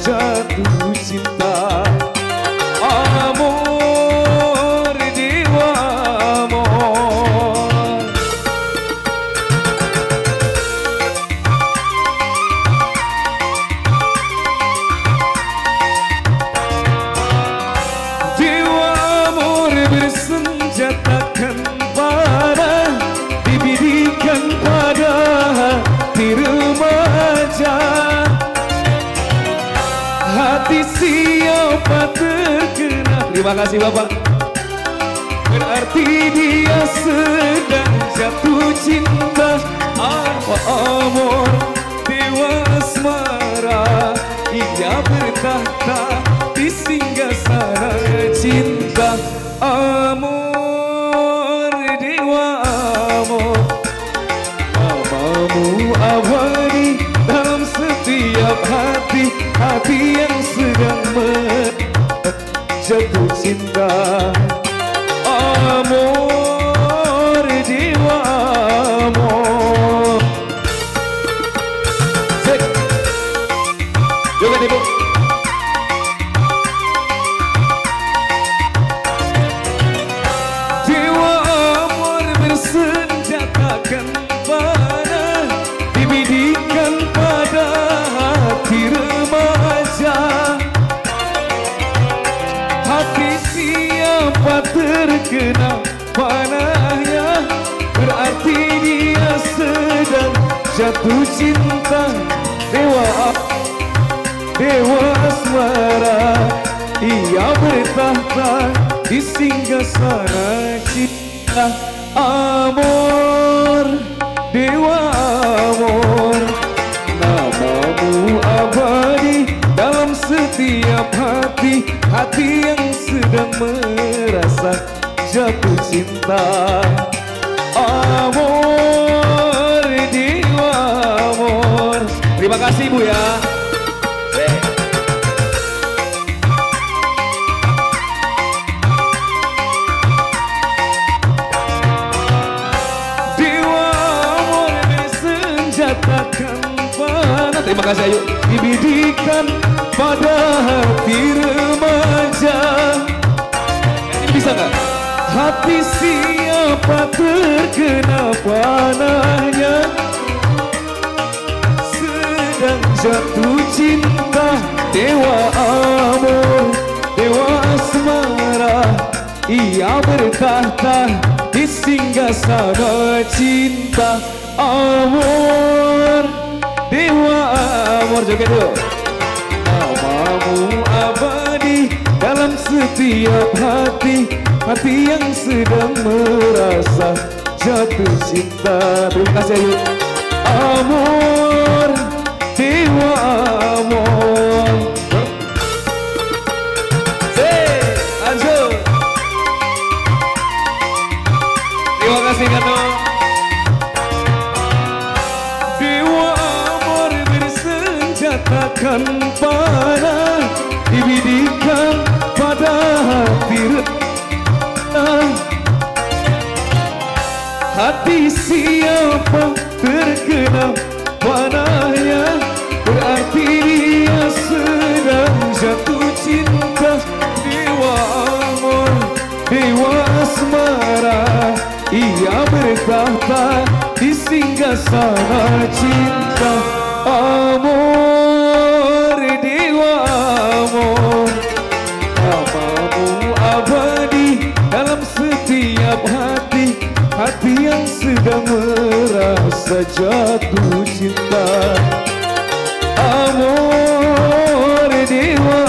jatuh cinta. Amor dewa amor. Dewa amor bersenjatakan panah, dibidikan pada hati remaja. Hati siapa terkena, terima kasih Bapak, berarti dia sedang jatuh cinta. Apa amor dewa asmara, ia bertahta di singgasana cinta. Amor dewa amor, namamu abadi dalam setiap hati, hati yang sedang jatuh cinta. Amor dewa amor. Cek juga ibu. Dewa amor bersenjatakan panah, dibidikan pada hati remaja. Hati siapa terkena panahnya, berarti dia sedang jatuh cinta. Dewa asmara, ia bertahta di singgasana cinta. Amor dewa amor, namamu abadi dalam setiap hati, hati yang sedang merasa jatuh cinta. Amor dewa amor. Terima kasih Bu ya. Dewa amor bersenjatakan panah, terima kasih Ayu, dibidikan pada hati remaja. Ini bisa nggak? Hati siapa terkena panahnya, sedang jatuh cinta. Dewa amor, dewa asmara, ia bertahta di singgasana cinta. Amor dewa amor, joget dulu. Namamu abadi dalam setiap hati, hati yang sedang merasa jatuh cinta. Terima kasih Ayu. Amor dewa amor. Lanjut. Terima kasih Kano. Dewa amor bersenjatakan panah, dibidikan pada hati hati siapa terkena panahnya, berarti dia sedang jatuh cinta. Dewa amor, dewa asmara, ia bertahta di singgasana cinta. Amor dewa amor, namamu abadi dalam setiap hati, hati yang sedang merasa jatuh cinta. Amor dewa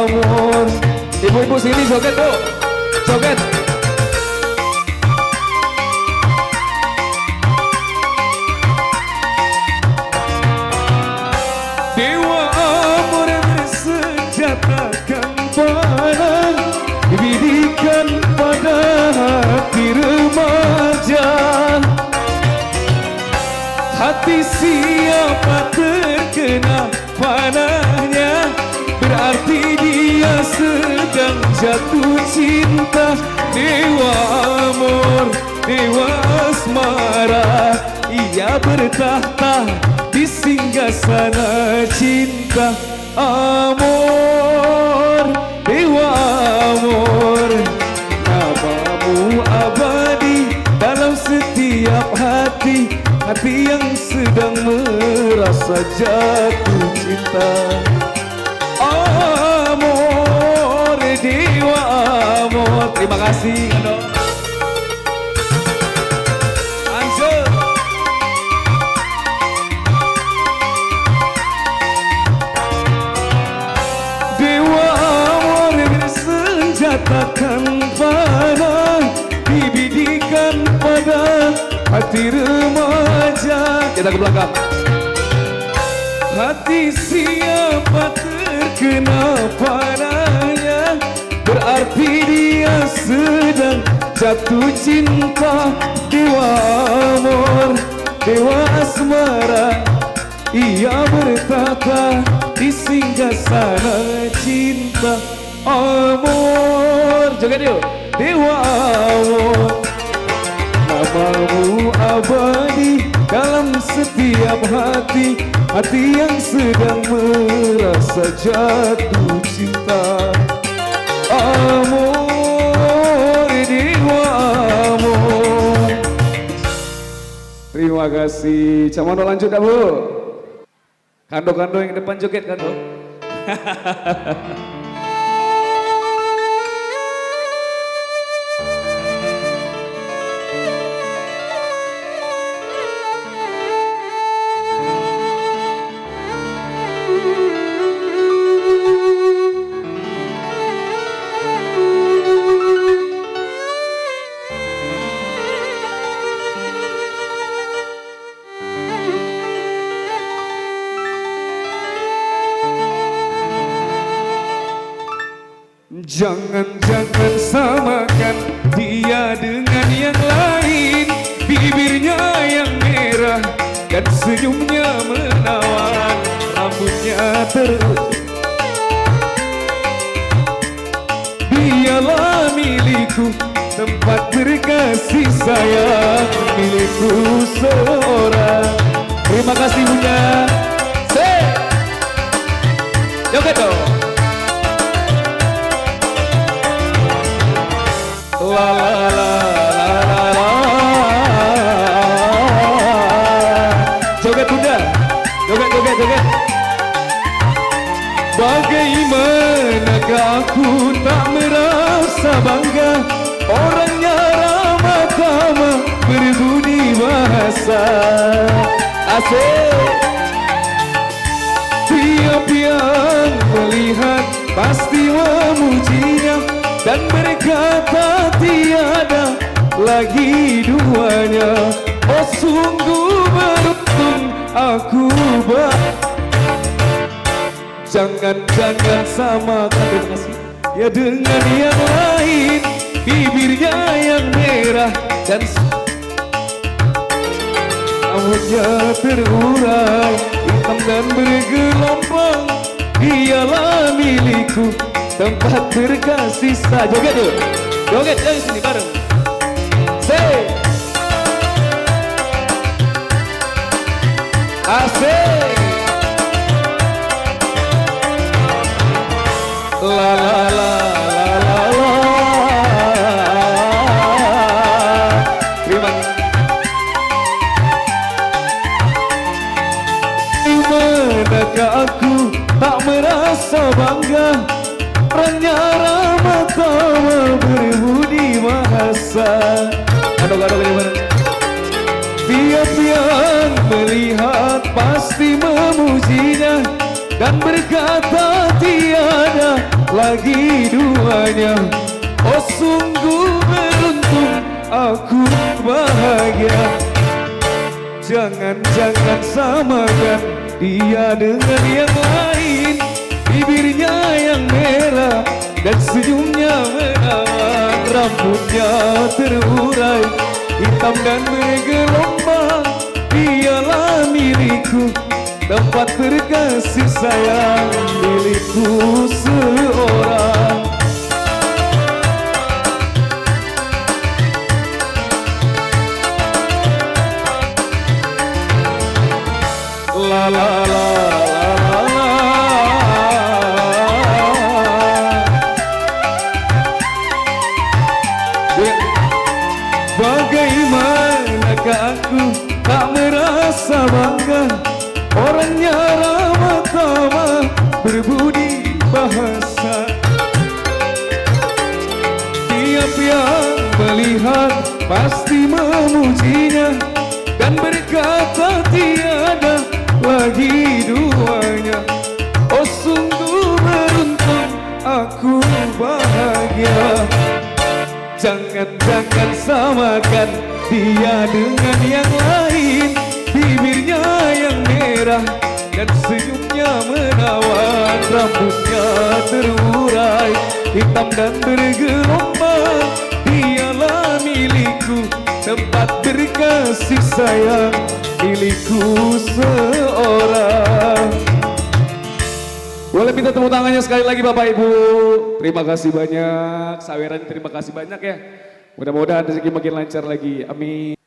amor. Ibu-ibu sini joget tuh, joget. Dewa amor bersenjatakan panah, dibidikan pada hati remaja. Hati siapa terkena panahnya, berarti dia sedang jatuh cinta. Dewa amor, dewa asmara, ia bertahta di singgasana cinta. Amor, dewa amor, namamu abadi dalam setiap hati, hati yang sedang merasa jatuh cinta. Amor, dewa amor. Terima kasih Kando. Anjir. Dewa amor bersenjatakan panah, dibidikan pada hati remaja. Kita ke belakang. Hati siapa terkena padanya, berarti dia sedang jatuh cinta. Dewa amor, dewa asmara, ia bertata di singgasana cinta. Amor, joget yuk. Dewa amor, namamu abadi dalam setiap hati, hati yang sedang merasa jatuh cinta. Amor, dewa amor. Terima kasih. Camono lanjut dah Bu. Kando-kando yang depan joget Kando. Jangan-jangan samakan dia dengan yang lain, bibirnya yang merah dan senyumnya menawan, rambutnya Dialah milikku, tempat berkasih sayang, milikku seorang. Terima kasih Bunda. Joget dong. La la la la la la. Joget Bunda, joget. Bagaimanakah aku tak merasa bangga, orangnya ramah tamah berbudi bahasa. Asik. Tiap yang melihat pasti memujinya dan berkata tiada lagi duanya. Oh sungguh beruntung aku Jangan-jangan samakan ya dengan yang lain, bibirnya yang merah dan rambutnya terurai, hitam dan bergelombang. Dialah milikku, tempat berkasih sayang. Joget tuh, joget dari sini bareng. Say, asik. La la la la la la. Terima kasih. Dimanakah aku tak merasa bangga, orangnya ramah tamah berbudi bahasa. Adok-adok gimana? Tiap yang melihat pasti memujinya dan berkata tiada lagi duanya. Oh sungguh beruntung aku bahagia. Jangan-jangan samakan dia dengan yang lain, bibirnya yang merah dan senyumnya menawan, rambutnya terurai, hitam dan bergelombang. Dialah milikku, tempat berkasih sayang, milikku seorang. La la la la la la. Bagaimanakah aku tak merasa bangga, orangnya ramah tamah berbudi bahasa. Tiap yang melihat pasti memujinya dan berkata tiada lagi duanya. Oh sungguh beruntung, aku bahagia. Jangan-jangan samakan dia dengan yang lain, bibirnya yang merah dan senyumnya menawan, rambutnya terurai hitam dan bergelombang. Dialah milikku, tempat berkasih sayang, milikku seorang. Boleh minta tepuk tangannya sekali lagi Bapak Ibu. Terima kasih banyak. Saweran terima kasih banyak ya. Mudah-mudahan rezeki makin lancar lagi. Amin.